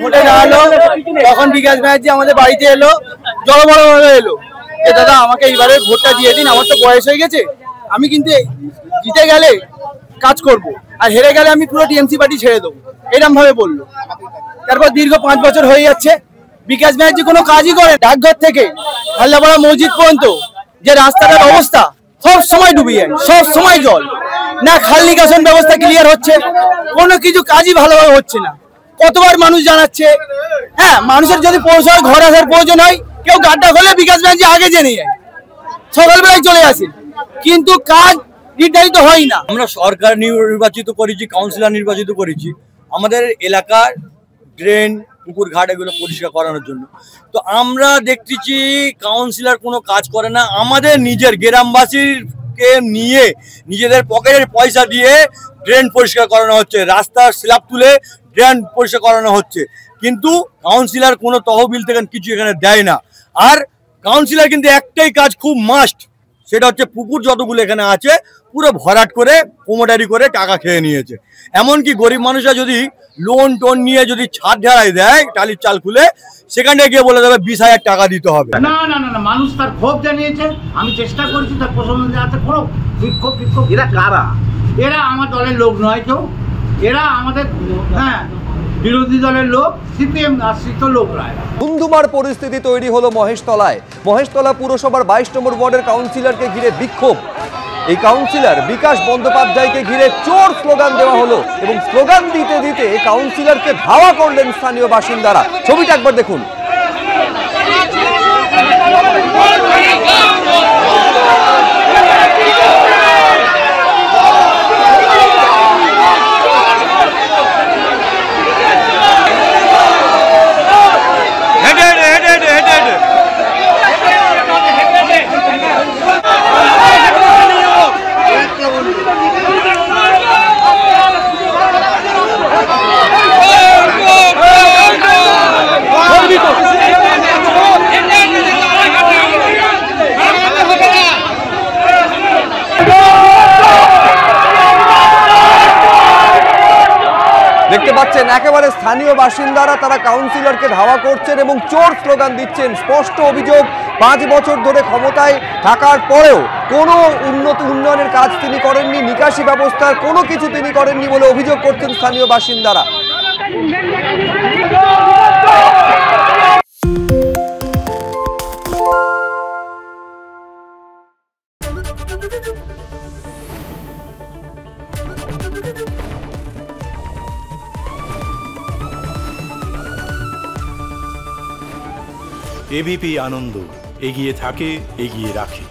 ভোটে দাঁড়ালো তখন বিকাশ ব্যানার্জি আমাদের বাড়িতে এলো, জড়বড় ভাবে এলো যে দাদা আমাকে এইবারে ভোটটা দিয়ে দিন, আমার তো বয়স হয়ে গেছে, আমি কিন্তু জিতে গেলে কাজ করব, আর হেরে গেলে আমি পুরো টিএমসি পার্টি ছেড়ে দেবো, এরকম ভাবে বললো। তারপর দীর্ঘ 5 বছর হয়ে যাচ্ছে, বিকাশ ব্যানার্জি কোনো কাজই করে। ডাকঘর থেকে হাল্লাপাড়া মসজিদ পর্যন্ত যে রাস্তাটার অবস্থা, সব সময় ডুবে যায়, সব সময় জল, না খাল নিকাশন ব্যবস্থা ক্লিয়ার হচ্ছে, কোনো কিছু কাজই ভালোভাবে হচ্ছে না। কতবার মানুষ জানাচ্ছে, হ্যাঁ মানুষের যদি পৌরসভায় ঘর আসার প্রয়োজন হয়, কেউ গাড্ডা খোলে বিকাশ ব্যানার্জি আগে জেনে যায়, সকালবেলায় চলে আসে, কিন্তু কাজ নির্ধারিত হয় না। আমরা সরকার নির্বাচিত করেছি, কাউন্সিলর নির্বাচিত করেছি আমাদের এলাকার ড্রেন পুকুর ঘাট এগুলো পরিষ্কার করানোর জন্য, তো আমরা দেখতেছি কাউন্সিলর কোনো কাজ করে না। আমাদের নিজের গ্রামবাসীকে নিয়ে নিজেদের পকেটের পয়সা দিয়ে ড্রেন পরিষ্কার করানো হচ্ছে, রাস্তার স্ল্যাব তুলে ড্রেন পরিষ্কার করানো হচ্ছে, কিন্তু কাউন্সিলর কোনো তহবিল থেকে কিছু এখানে দেয় না। আর কাউন্সিলর কিন্তু একটাই কাজ খুব মাস্ট, সেটা হচ্ছে পুকুর যতগুলো এখানে আছে পুরো ভরাট করে কোমোটারি করে টাকা খেয়ে নিয়েছে। এমনকি গরিব মানুষরা যদি লোন টোন নিয়ে যদি ছাদ ঢালাই দেয় টালির চাল খুলে, সেখানে গিয়ে বলে দেবে 20,000 টাকা দিতে হবে। না না না না, মানুষ তার ক্ষোভ জানিয়েছে, আমি চেষ্টা করছি তার প্রশমন জানাতে। কোনো বিক্ষোভ এরা কারা? এরা আমার দলের লোক নয় কেউ, এরা আমাদের বিরোধী দলের লোক, সিপিএম আশ্রিত লোকরা। ধুন্ধুমার পরিস্থিতি তৈরি হলো মহেশতলায়। মহেশতলা পুরসভার 22 নম্বর ওয়ার্ডের কাউন্সিলরকে ঘিরে বিক্ষোভ। এই কাউন্সিলর বিকাশ বন্দ্যোপাধ্যায়কে ঘিরে চোর স্লোগান দেওয়া হলো এবং স্লোগান দিতে দিতে কাউন্সিলরকে ধাওয়া করলেন স্থানীয় বাসিন্দারা। ছবিটা একবার দেখুন। দেখতে পাচ্ছেন একেবারে স্থানীয় বাসিন্দারা তারা কাউন্সিলরকে ধাওয়া করছেন এবং চোর স্লোগান দিচ্ছেন। স্পষ্ট অভিযোগ, 5 বছর ধরে ক্ষমতায় থাকার পরেও কোনো উন্নয়নের কাজ তিনি করেননি, নিকাশি ব্যবস্থার কোনো কিছু তিনি করেননি বলে অভিযোগ করছেন স্থানীয় বাসিন্দারা। এবিপি আনন্দ, এগিয়ে থাকে, এগিয়ে রাখে।